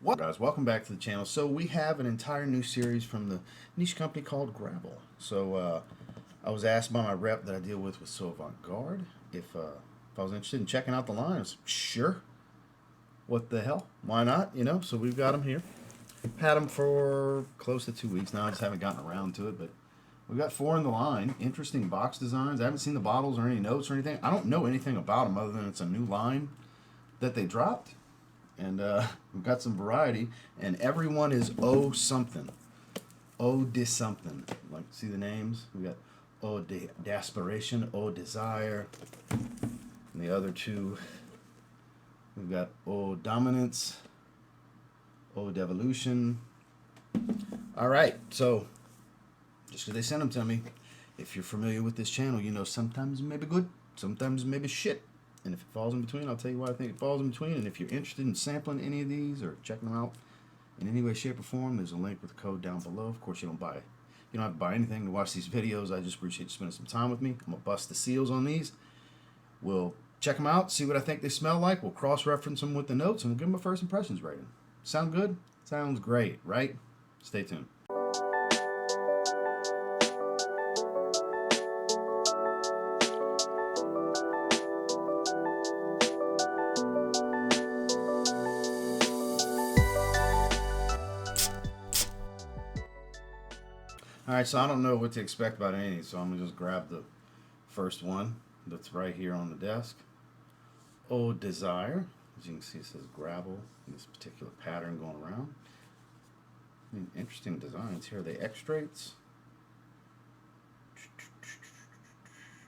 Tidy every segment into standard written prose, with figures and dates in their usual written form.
What guys, welcome back to the channel. So we have an entire new series from the niche company called Gravel. So I was asked by my rep that I deal with So Avant-Garde if I was interested in checking out the line. I was sure. What the hell? Why not? You know, so we've got them here. Had them for close to 2 weeks now. I just haven't gotten around to it, but we've got 4 in the line. Interesting box designs. I haven't seen the bottles or any notes or anything. I don't know anything about them other than it's a new line that they dropped. And we've got some variety, and everyone is Eau something. Eau de something. Like, see the names? We got Eau D'Aspiration, Eau D'Espire, and the other two. We've got Odominates, Eau D'Evolution. All right, so just because they sent them to me, if you're familiar with this channel, you know sometimes it may be good, sometimes it may be shit. And if it falls in between, I'll tell you why I think it falls in between. And if you're interested in sampling any of these or checking them out in any way, shape, or form, there's a link with a code down below. Of course, you don't have to buy anything to watch these videos. I just appreciate you spending some time with me. I'm gonna bust the seals on these. We'll check them out, see what I think they smell like. We'll cross-reference them with the notes, and we'll give them a first impressions rating. Sound good? Sounds great, right? Stay tuned. Alright, so I don't know what to expect about any, so I'm going to just grab the first one that's right here on the desk. Eau D'Espire. As you can see, it says Gravel in this particular pattern going around. I mean, interesting designs here. Are they extracts?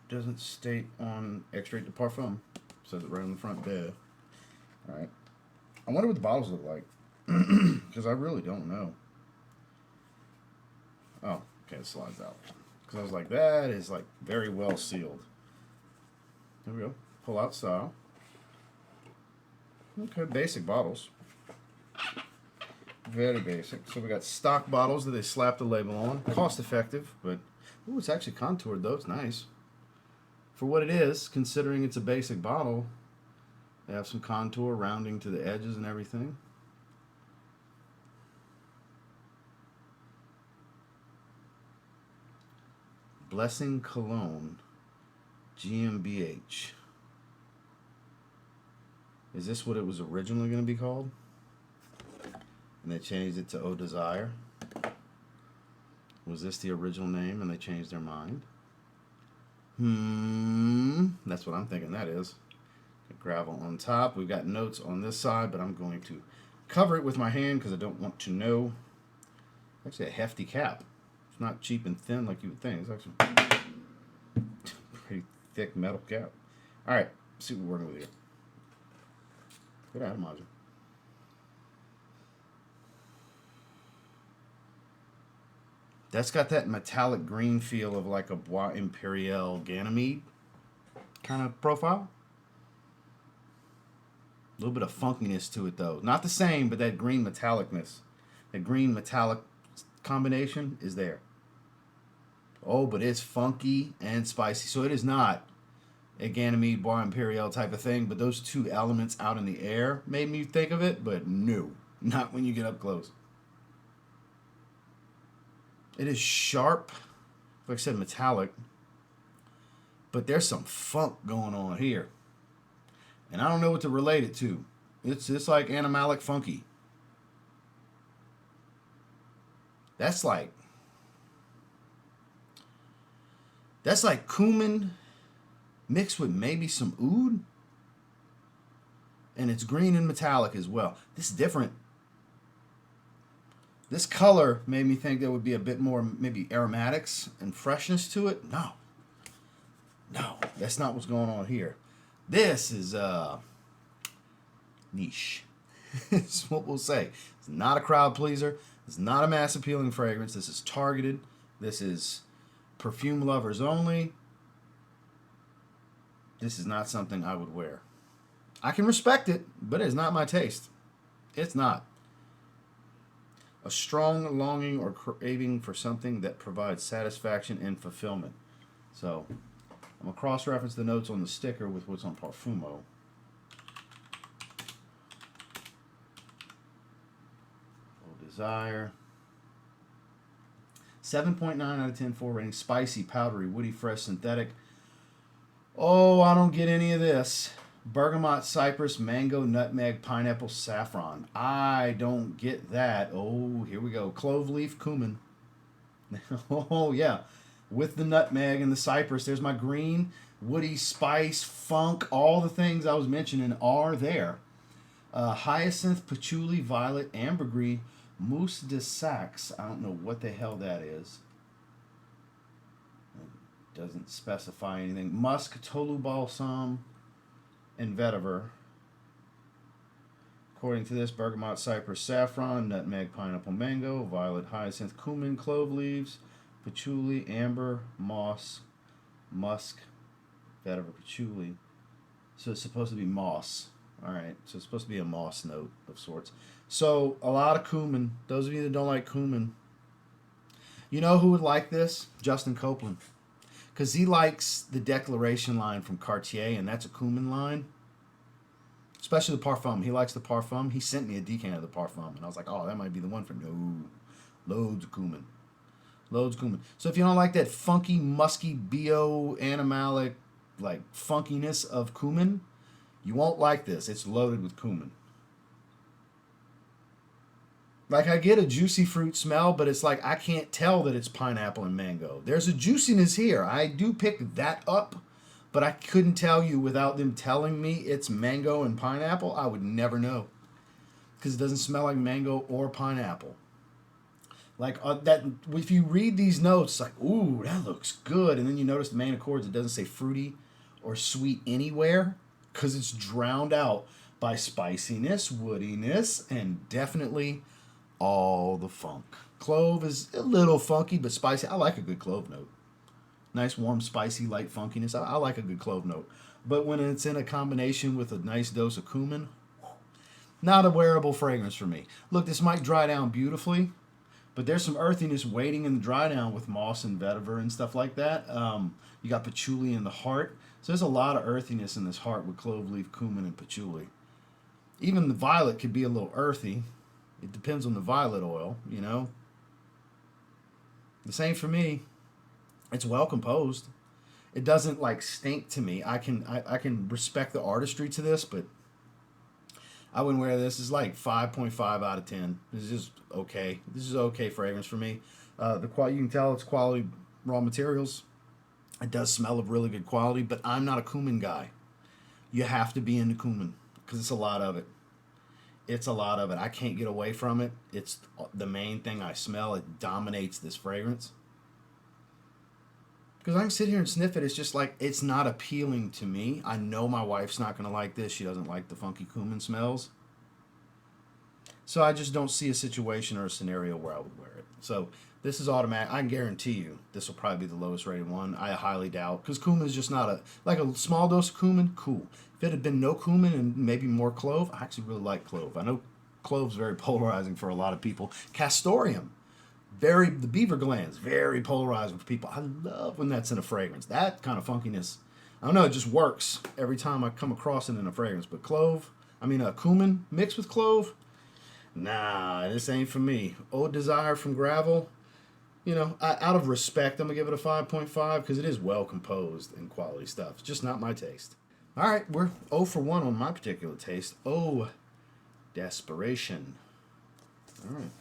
Doesn't state on extrait de parfum. Says it right on the front there. Alright. I wonder what the bottles look like. Because I really don't know. Oh, okay, it slides out. Because I was like, that is like very well sealed. There we go. Pull out style. Okay, basic bottles. Very basic. So we got stock bottles that they slapped the label on. Cost effective, but ooh, it's actually contoured though. It's nice. For what it is, considering it's a basic bottle, they have some contour rounding to the edges and everything. Blessing Cologne GmbH. Is this what it was originally going to be called? And they changed it to Eau D'Espire? Was this the original name and they changed their mind? That's what I'm thinking that is. Gravel on top. We've got notes on this side, but I'm going to cover it with my hand because I don't want to know. Actually a hefty cap. Not cheap and thin like you would think. It's actually a pretty thick metal cap. Alright, let's see what we're working with here. Good atomizer. That's got that metallic green feel of like a Bois Imperial Ganymede kind of profile. A little bit of funkiness to it though. Not the same, but that green metallicness. That green metallic combination is there. Oh, but it's funky and spicy. So it is not a Ganymede Bois Imperial type of thing, but those two elements out in the air made me think of it, but no, not when you get up close. It is sharp, like I said, metallic, but there's some funk going on here. And I don't know what to relate it to. It's like animalic funky. That's like cumin mixed with maybe some oud. And it's green and metallic as well. This is different. This color made me think there would be a bit more maybe aromatics and freshness to it. No, that's not what's going on here. This is niche. That's what we'll say. It's not a crowd pleaser. It's not a mass appealing fragrance. This is targeted. This is perfume lovers only. This is not something I would wear. I can respect it, but it's not my taste. It's not. A strong longing or craving for something that provides satisfaction and fulfillment. So, I'm going to cross-reference the notes on the sticker with what's on Parfumo. Desire. 7.9 out of 10, 4 rating. Spicy, powdery, woody, fresh, synthetic. Oh, I don't get any of this. Bergamot, cypress, mango, nutmeg, pineapple, saffron. I don't get that. Oh, here we go. Clove leaf, cumin. Oh, yeah. With the nutmeg and the cypress, there's my green, woody, spice, funk. All the things I was mentioning are there. Hyacinth, patchouli, violet, ambergris, mousse de saxe. I don't know what the hell that is. It doesn't specify anything. Musk, tolu balsam, and vetiver. According to this, bergamot, cypress, saffron, nutmeg, pineapple, mango, violet, hyacinth, cumin, clove leaves, patchouli, amber, moss, musk, vetiver, patchouli. So it's supposed to be moss. All right, so it's supposed to be a moss note of sorts. So a lot of cumin. Those of you that don't like cumin, you know who would like this? Justin Copeland, because he likes the Declaration line from Cartier, and that's a cumin line. Especially the Parfum. He likes the Parfum. He sent me a decan of the Parfum, and I was like, oh, that might be the one for no. Loads of cumin. Loads of cumin. So if you don't like that funky, musky, bio-animalic, like, funkiness of cumin, you won't like this. It's loaded with cumin. Like, I get a juicy fruit smell, but it's like I can't tell that it's pineapple and mango. There's a juiciness here. I do pick that up, but I couldn't tell you without them telling me it's mango and pineapple. I would never know, because it doesn't smell like mango or pineapple. Like that, if you read these notes, it's like, ooh, that looks good, and then you notice the main accords, it doesn't say fruity or sweet anywhere, because it's drowned out by spiciness, woodiness, and definitely all the funk. Clove is a little funky, but spicy. I like a good clove note. Nice, warm, spicy, light funkiness. I like a good clove note. But when it's in a combination with a nice dose of cumin, not a wearable fragrance for me. Look, this might dry down beautifully, but there's some earthiness waiting in the dry down with moss and vetiver and stuff like that. You got patchouli in the heart. So there's a lot of earthiness in this heart with clove leaf, cumin, and patchouli. Even the violet could be a little earthy. It depends on the violet oil, you know. The same for me. It's well composed. It doesn't like stink to me. I can respect the artistry to this, but I wouldn't wear this. It's like 5.5 out of 10. This is just okay. This is okay fragrance for me. You can tell it's quality raw materials. It does smell of really good quality, but I'm not a cumin guy. You have to be into cumin because it's a lot of it. It's a lot of it. I can't get away from it. It's the main thing I smell. It dominates this fragrance. Because I can sit here and sniff it. It's just like, it's not appealing to me. I know my wife's not going to like this. She doesn't like the funky cumin smells. So I just don't see a situation or a scenario where I would wear it. So this is automatic. I can guarantee you this will probably be the lowest rated one. I highly doubt. Because cumin is just not like a small dose of cumin, cool. If it had been no cumin and maybe more clove, I actually really like clove. I know clove's very polarizing for a lot of people. Castoreum, the beaver glands, very polarizing for people. I love when that's in a fragrance. That kind of funkiness, I don't know, it just works every time I come across it in a fragrance. But cumin mixed with clove, nah, this ain't for me. Eau D'Espire from Gravel, you know, out of respect, I'm going to give it a 5.5 because it is well composed and quality stuff. It's just not my taste. All right, we're 0 for 1 on my particular taste. Eau D'Aspiration. All right.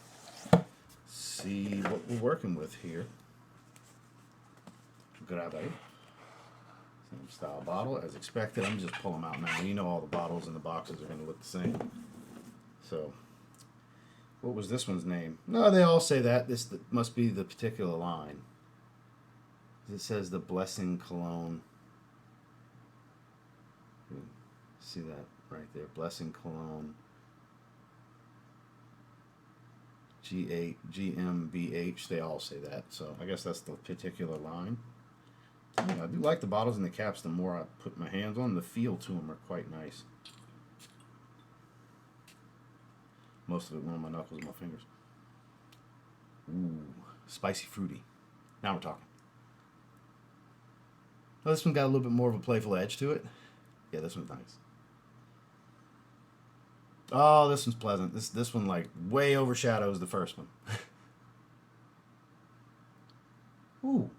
Let's see what we're working with here. Grab a same style bottle as expected. I'm just pulling them out now. You know all the bottles and the boxes are going to look the same. So, what was this one's name? No, they all say that. This must be the particular line. It says the Blessing Cologne. See that right there, Blessing Cologne, GMBH. They all say that, so I guess that's the particular line. I do like the bottles and the caps. The more I put my hands on, the feel to them are quite nice. Most of it went on my knuckles and my fingers. Ooh, spicy fruity. Now we're talking. Well, this one got a little bit more of a playful edge to it. Yeah, this one's nice. Oh, this one's pleasant. This one like way overshadows the first one. Ooh,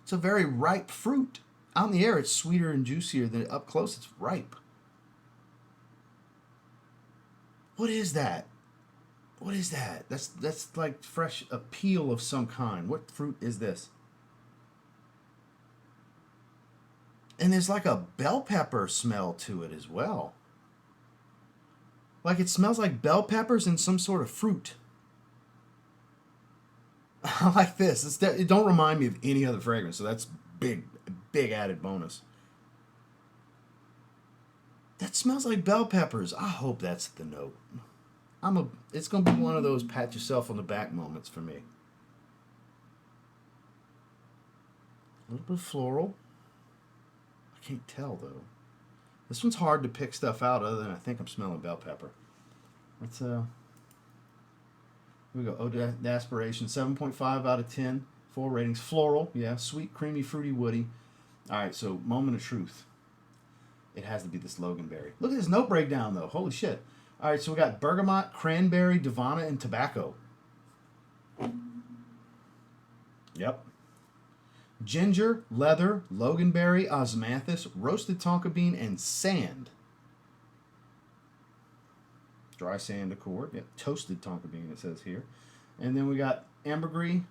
it's a very ripe fruit. Out in the air, it's sweeter and juicier than up close. It's ripe. What is that? What is that? That's like fresh a peel of some kind. What fruit is this? And there's like a bell pepper smell to it as well. Like it smells like bell peppers and some sort of fruit. I like this. It don't remind me of any other fragrance, so that's big added bonus. That smells like bell peppers. I hope that's the note. It's gonna be one of those pat yourself on the back moments for me. A little bit of floral. I can't tell though. This one's hard to pick stuff out other than I think I'm smelling bell pepper. Let's here we go. Eau D'Aspiration, 7.5 out of 10. 4 ratings. Floral, yeah, sweet, creamy, fruity, woody. All right, so moment of truth. It has to be this Loganberry. Look at this note breakdown though. Holy shit. All right, so we got bergamot, cranberry, Divana, and tobacco. Yep. Ginger, leather, loganberry, osmanthus, roasted tonka bean, and sand. Dry sand accord. Yep. Toasted tonka bean, it says here. And then we got ambergris,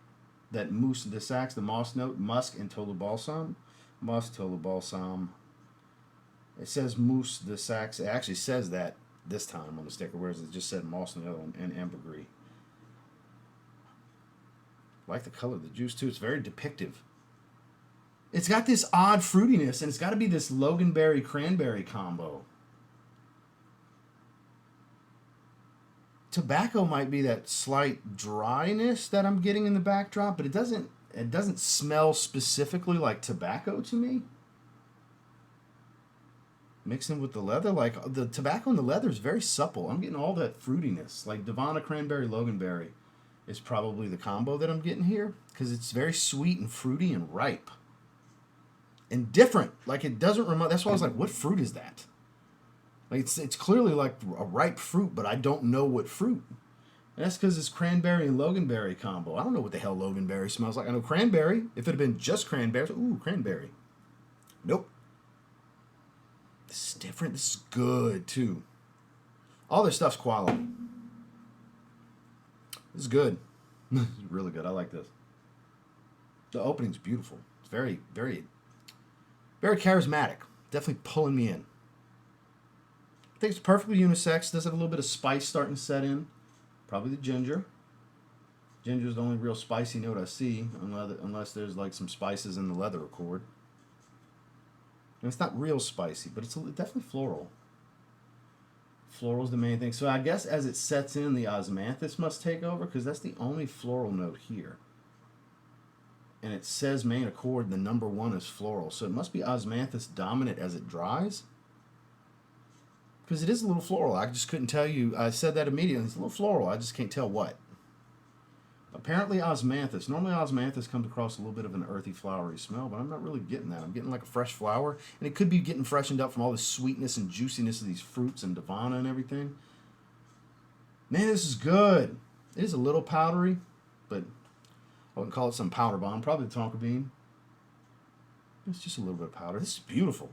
that mousse de saxe, the moss note, musk, and tolu balsam. Musk, tolu balsam. It says mousse de saxe. It actually says that this time on the sticker, whereas it just said moss on the other one, and ambergris. Like the color of the juice too. It's very depictive. It's got this odd fruitiness, and it's got to be this loganberry cranberry combo. Tobacco might be that slight dryness that I'm getting in the backdrop, but it doesn't smell specifically like tobacco to me. Mixing with the leather, like the tobacco and the leather is very supple. I'm getting all that fruitiness. Like Divana, cranberry, loganberry is probably the combo that I'm getting here because it's very sweet and fruity and ripe. And different. Like it doesn't remind. That's why I was like, what fruit is that? Like it's clearly like a ripe fruit, but I don't know what fruit. And that's because it's cranberry and loganberry combo. I don't know what the hell loganberry smells like. I know cranberry. If it had been just cranberry, ooh, cranberry. Nope. This is different. This is good too. All their stuff's quality. This is good. This is really good. I like this. The opening's beautiful. It's very, very, very charismatic. Definitely pulling me in. I think it's perfectly unisex. Does have a little bit of spice starting to set in. Probably the ginger. Ginger is the only real spicy note I see, unless there's like some spices in the leather accord. And it's not real spicy, but it's definitely floral. Floral's the main thing. So I guess as it sets in, the osmanthus must take over because that's the only floral note here. And it says main accord, the number 1 is floral. So it must be osmanthus dominant as it dries. Because it is a little floral. I just couldn't tell you. I said that immediately. It's a little floral. I just can't tell what. Apparently osmanthus. Normally osmanthus comes across a little bit of an earthy, flowery smell, but I'm not really getting that. I'm getting like a fresh flower. And it could be getting freshened up from all the sweetness and juiciness of these fruits and Divana and everything. Man, this is good. It is a little powdery, but I wouldn't call it some powder bomb. Probably the tonka bean. It's just a little bit of powder. This is beautiful.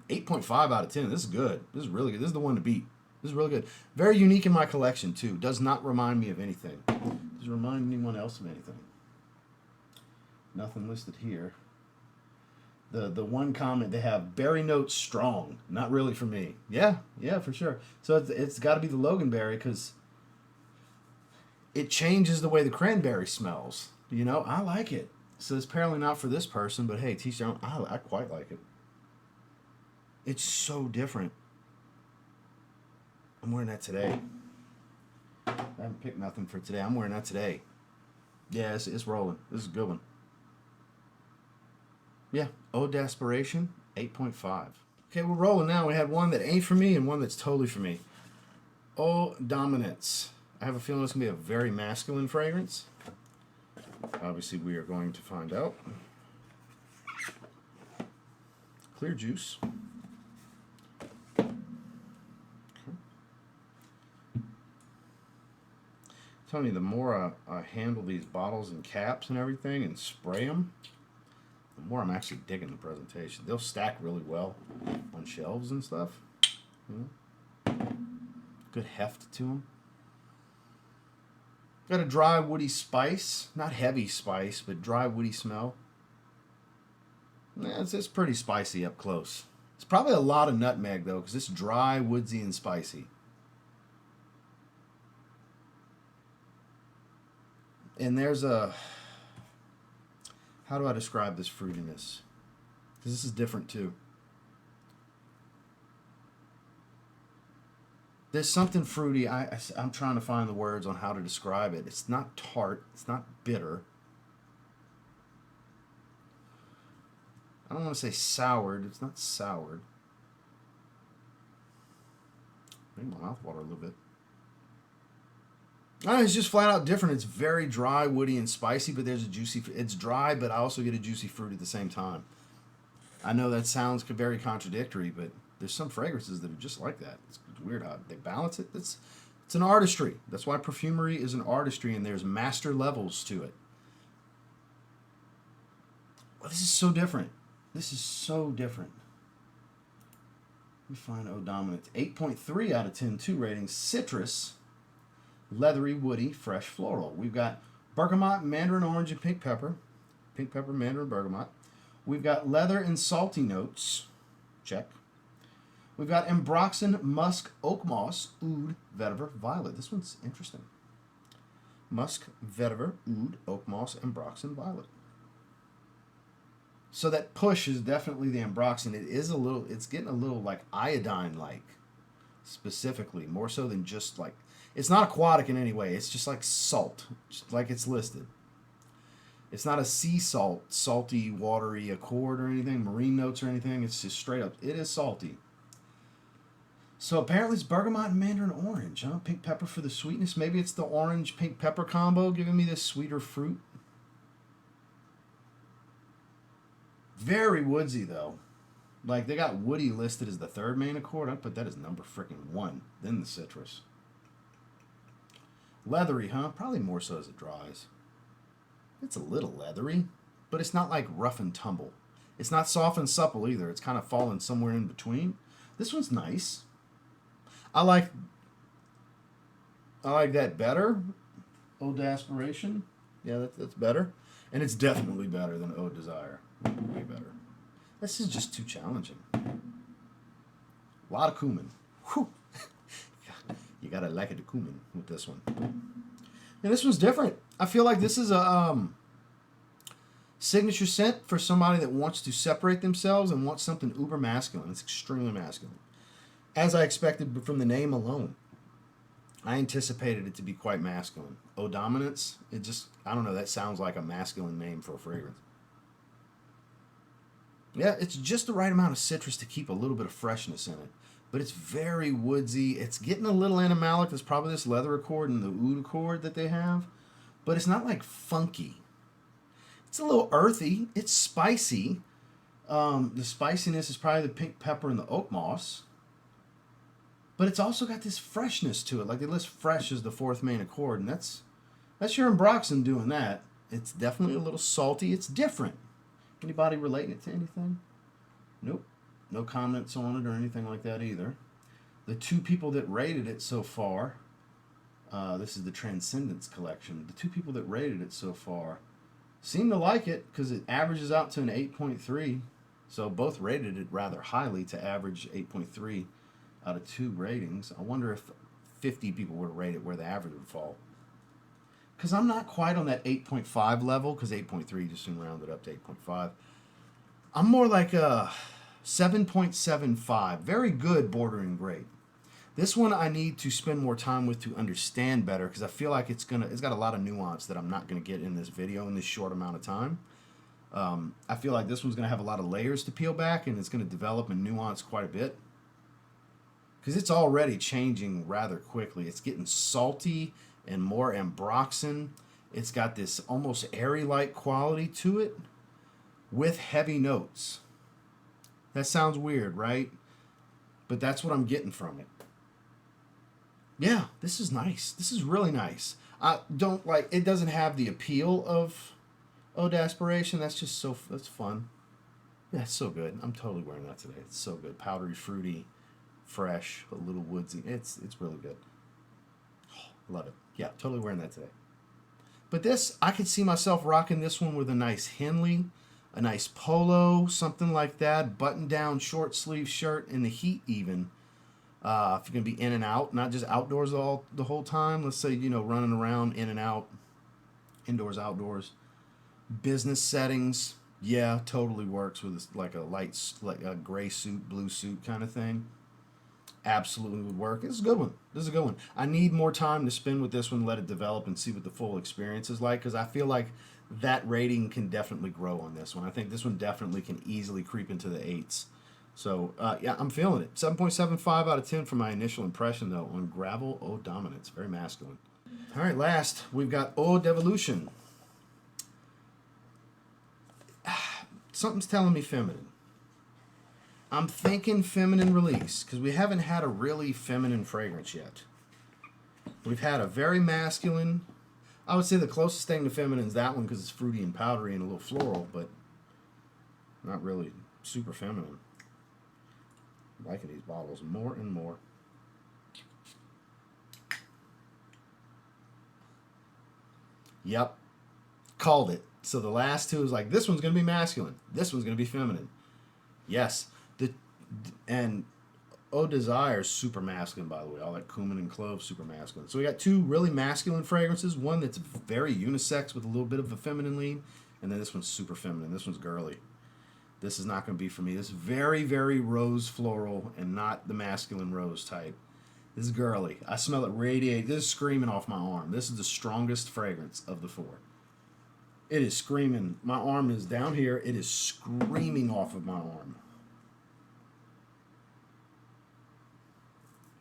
8.5 out of 10. This is good. This is really good. This is the one to beat. This is really good. Very unique in my collection, too. Does not remind me of anything. Does it remind anyone else of anything? Nothing listed here. The one comment they have, berry notes strong. Not really for me. Yeah, for sure. So it's got to be the loganberry because it changes the way the cranberry smells. You know, I like it. So it's apparently not for this person, but hey, teach their own. I quite like it. It's so different. I'm wearing that today. I haven't picked nothing for today. I'm wearing that today. Yeah, it's rolling. This is a good one. Yeah, Eau D'Aspiration, 8.5. Okay, we're rolling now. We had one that ain't for me and one that's totally for me. Odominates. I have a feeling it's going to be a very masculine fragrance. Obviously, we are going to find out. Clear juice. Okay. telling you, the more I handle these bottles and caps and everything and spray them, the more I'm actually digging the presentation. They'll stack really well on shelves and stuff. You know? Good heft to them. Got a dry woody spice, not heavy spice, but dry woody smell. Yeah, it's pretty spicy up close. It's probably a lot of nutmeg though, because it's dry, woodsy, and spicy. And there's a, how do I describe this fruitiness? Because this is different too. There's something fruity. I'm trying to find the words on how to describe it. It's not tart. It's not bitter. I don't want to say soured. It's not soured. Make my mouth water a little bit. It's just flat out different. It's very dry, woody, and spicy, but there's a juicy. It's dry, but I also get a juicy fruit at the same time. I know that sounds very contradictory, but there's some fragrances that are just like that. It's weird how they balance it. It's an artistry. That's why perfumery is an artistry, and there's master levels to it. Well, this is so different. This is so different. Let me find Odominates. 8.3 out of 10, 2 ratings. Citrus, leathery, woody, fresh, floral. We've got bergamot, mandarin orange, and pink pepper. Pink pepper, mandarin, bergamot. We've got leather and salty notes. Check. We've got ambroxan, musk, oak moss, oud, vetiver, violet. This one's interesting. Musk, vetiver, oud, oak moss, ambroxan, violet. So that push is definitely the ambroxan. It is a little, it's getting a little like iodine-like, specifically, more so than just like, it's not aquatic in any way. It's just like salt, just like it's listed. It's not a sea salt, salty, watery accord or anything, marine notes or anything. It's just straight up, it is salty. So apparently it's bergamot and mandarin orange, huh? Pink pepper for the sweetness. Maybe it's the orange pink pepper combo giving me this sweeter fruit. Very woodsy though. Like they got woody listed as the third main accord. I'd put that as number freaking 1, then the citrus. Leathery, huh? Probably more so as it dries. It's a little leathery, but it's not like rough and tumble. It's not soft and supple either. It's kind of falling somewhere in between. This one's nice. I like that better. Eau D'Aspiration. Yeah, that's better. And it's definitely better than Eau D'Espire. Way better. This is just too challenging. A lot of cumin. Whew. You gotta like it, the cumin with this one. And this one's different. I feel like this is a signature scent for somebody that wants to separate themselves and wants something uber masculine. It's extremely masculine. As I expected from the name alone. I anticipated it to be quite masculine. Odominates, it just, I don't know, that sounds like a masculine name for a fragrance. Yeah, it's just the right amount of citrus to keep a little bit of freshness in it. But it's very woodsy. It's getting a little animalic. There's probably this leather accord and the oud accord that they have. But it's not like funky. It's a little earthy. It's spicy. The spiciness is probably the pink pepper and the oak moss. But it's also got this freshness to it. Like they list fresh as the 4th main accord. And that's your ambroxan doing that. It's definitely a little salty. It's different. Anybody relating it to anything? Nope. No comments on it or anything like that either. The 2 people that rated it so far, this is the Transcendence collection. The 2 people that rated it so far seem to like it because it averages out to an 8.3. So both rated it rather highly to average 8.3 out of 2 ratings. I wonder if 50 people were to rate it where the average would fall. Because I'm not quite on that 8.5 level, because 8.3 just soon rounded up to 8.5. I'm more like a 7.75. Very good, bordering great. This one I need to spend more time with to understand better, because I feel like it's got a lot of nuance that I'm not going to get in this video in this short amount of time. I feel like this one's going to have a lot of layers to peel back, and it's going to develop and nuance quite a bit. Because it's already changing rather quickly. It's getting salty and more ambroxan. It's got this almost airy-like quality to it with heavy notes. That sounds weird, right? But that's what I'm getting from it. Yeah, this is nice. This is really nice. I don't like, it doesn't have the appeal of Eau D'Aspiration. That's fun. Yeah, it's so good. I'm totally wearing that today. It's so good. Powdery, fruity, fresh, a little woodsy. It's really good. Love it. Yeah, totally wearing that today. But this, I could see myself rocking this one with a nice Henley, a nice polo, something like that, button-down short sleeve shirt in the heat even. If you're gonna be in and out, not just outdoors the whole time. Let's say running around in and out, indoors, outdoors, business settings. Yeah, totally works with like a like a gray suit, blue suit kind of thing. Absolutely would work. This is a good one. This is a good one. I need more time to spend with this one, let it develop, and see what the full experience is like. Because I feel like that rating can definitely grow on this one. I think this one definitely can easily creep into the eights. So yeah, I'm feeling it. 7.75 out of 10 for my initial impression though on Gravel Odominates. Very masculine. All right, last we've got Eau D'Evolution. Something's telling me feminine. I'm thinking feminine release because we haven't had a really feminine fragrance yet. We've had a very masculine. I would say the closest thing to feminine is that one because it's fruity and powdery and a little floral, but not really super feminine. I'm liking these bottles more and more. Yep, called it. So the last two is like, this one's going to be masculine. This one's going to be feminine. Yes. And Eau D'Espire is super masculine, by the way. All that cumin and clove, super masculine. So we got two really masculine fragrances. One that's very unisex with a little bit of a feminine lean. And then this one's super feminine. This one's girly. This is not going to be for me. This is very, very rose floral and not the masculine rose type. This is girly. I smell it radiate. This is screaming off my arm. This is the strongest fragrance of the four. It is screaming. My arm is down here. It is screaming off of my arm.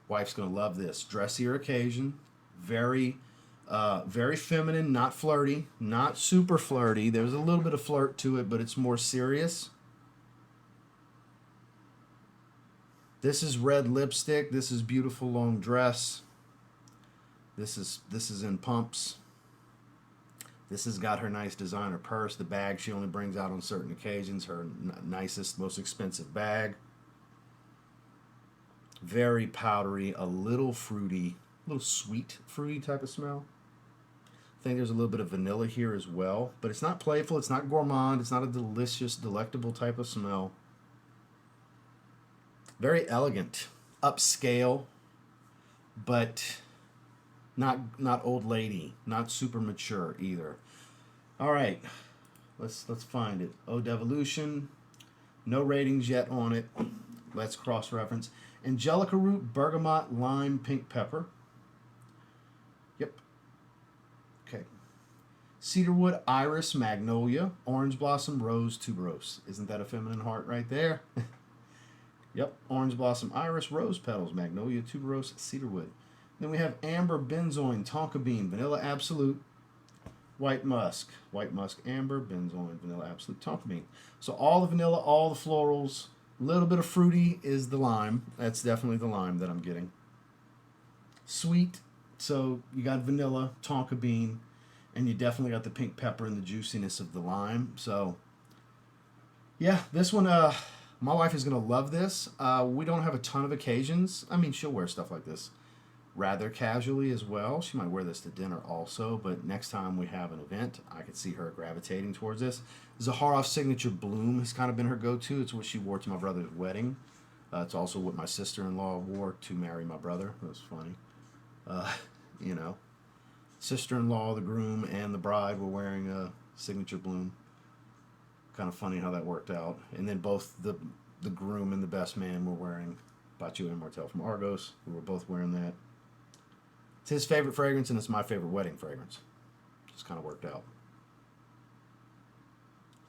Wife's going to love this. Dressier occasion. Very, very feminine, not flirty, not super flirty. There's a little bit of flirt to it, but it's more serious. This is red lipstick. This is beautiful long dress. This is in pumps. This has got her nice designer purse. The bag she only brings out on certain occasions. Her nicest, most expensive bag. Very powdery, a little fruity, a little sweet fruity type of smell. I think there's a little bit of vanilla here as well. But it's not playful. It's not gourmand. It's not a delicious, delectable type of smell. Very elegant. Upscale. But not old lady, not super mature either. All right, let's find it. Eau D'Evolution, no ratings yet on it. Let's cross-reference. Angelica root, bergamot, lime, pink pepper. Yep. Okay. Cedarwood, iris, magnolia, orange blossom, rose, tuberose. Isn't that a feminine heart right there? Yep. Orange blossom, iris, rose petals, magnolia, tuberose, cedarwood. Then we have amber, benzoin, tonka bean, vanilla absolute, white musk, amber, benzoin, vanilla absolute, tonka bean. So all the vanilla, all the florals, a little bit of fruity is the lime. That's definitely the lime that I'm getting. Sweet, so you got vanilla, tonka bean, and you definitely got the pink pepper and the juiciness of the lime. So yeah, this one, my wife is gonna love this. We don't have a ton of occasions. I mean, she'll wear stuff like this rather casually as well. She might wear this to dinner also, but next time we have an event, I could see her gravitating towards this. Zaharoff's Signature Bloom has kind of been her go-to. It's what she wore to my brother's wedding. It's also what my sister-in-law wore to marry my brother. It was funny. You know, sister-in-law, the groom, and the bride were wearing a Signature Bloom. Kind of funny how that worked out. And then both the groom and the best man were wearing Bacio Immortel from Argos. We were both wearing that. It's his favorite fragrance, and it's my favorite wedding fragrance. Just kind of worked out.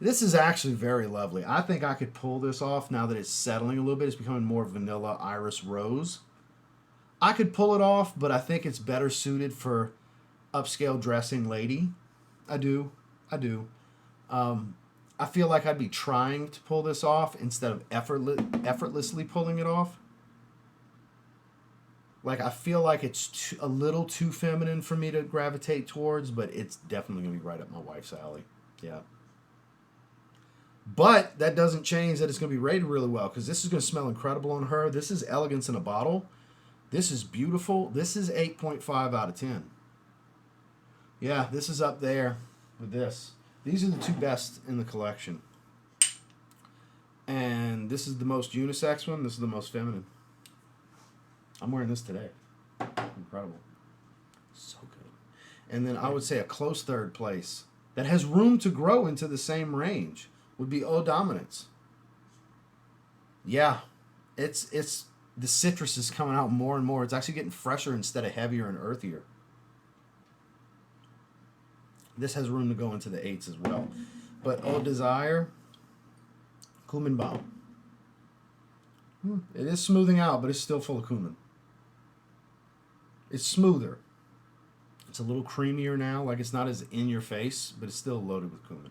This is actually very lovely. I think I could pull this off now that it's settling a little bit. It's becoming more vanilla iris rose. I could pull it off, but I think it's better suited for upscale dressing lady. I do. I feel like I'd be trying to pull this off instead of effortlessly pulling it off. Like, I feel like it's a little too feminine for me to gravitate towards, but it's definitely going to be right up my wife's alley. Yeah. But that doesn't change that it's going to be rated really well, because this is going to smell incredible on her. This is elegance in a bottle. This is beautiful. This is 8.5 out of 10. Yeah, this is up there with this. These are the two best in the collection. And this is the most unisex one. This is the most feminine. I'm wearing this today. Incredible. So good. And then I would say a close third place that has room to grow into the same range would be Eau D'Ominance. Yeah, it's the citrus is coming out more and more. It's actually getting fresher instead of heavier and earthier. This has room to go into the 8s as well. But Eau D'Espire, cumin balm. It is smoothing out, but it's still full of cumin. It's smoother. It's a little creamier now. Like, it's not as in your face, but it's still loaded with cumin.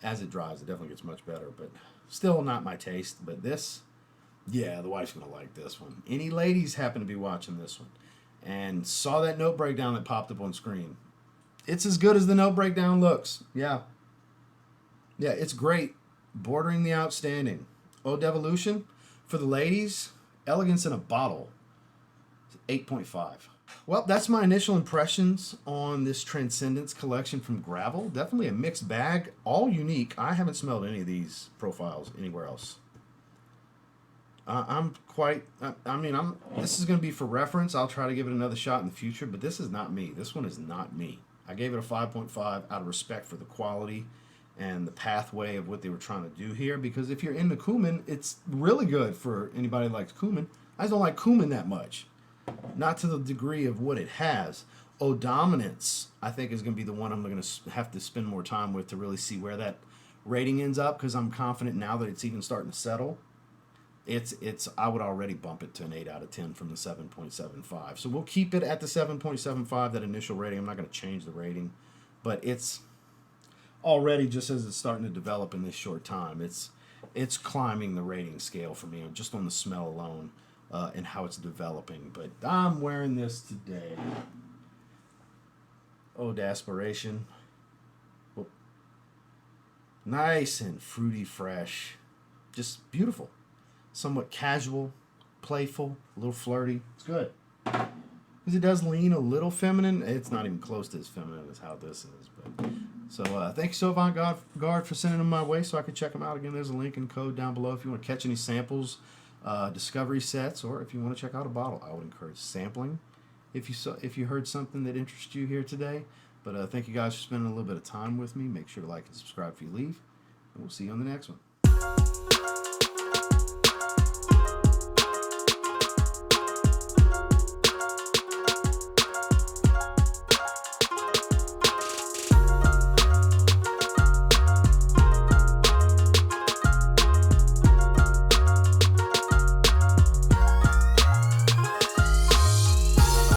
As it dries, it definitely gets much better, but still not my taste. But this, yeah, the wife's going to like this one. Any ladies happen to be watching this one and saw that note breakdown that popped up on screen, it's as good as the note breakdown looks. Yeah. Yeah, it's great. Bordering the outstanding. Eau D'Evolution, for the ladies, elegance in a bottle. 8.5. Well, that's my initial impressions on this Transcendence collection from Gravel. Definitely a mixed bag, all unique. I haven't smelled any of these profiles anywhere else. This is going to be for reference. I'll try to give it another shot in the future, but this is not me. This one is not me. I gave it a 5.5 out of respect for the quality and the pathway of what they were trying to do here, because if you're into cumin, it's really good for anybody who likes cumin. I just don't like cumin that much. Not to the degree of what it has. Odominates, I think, is going to be the one I'm going to have to spend more time with to really see where that rating ends up, because I'm confident now that it's even starting to settle. I would already bump it to an 8 out of 10 from the 7.75. So we'll keep it at the 7.75, that initial rating. I'm not going to change the rating, but it's already, just as it's starting to develop in this short time, it's climbing the rating scale for me, just on the smell alone. And how it's developing. But I'm wearing this today. Eau D'Aspiration. Nice and fruity fresh. Just beautiful. Somewhat casual, playful, a little flirty. It's good. Because it does lean a little feminine. It's not even close to as feminine as how this is. But so thank you so Avant-Garde for sending them my way so I could check them out. Again, there's a link and code down below if you want to catch any samples. Discovery sets, or if you want to check out a bottle. I would encourage sampling if you heard something that interests you here today. But thank you guys for spending a little bit of time with me. Make sure to like and subscribe if you leave, and we'll see you on the next one.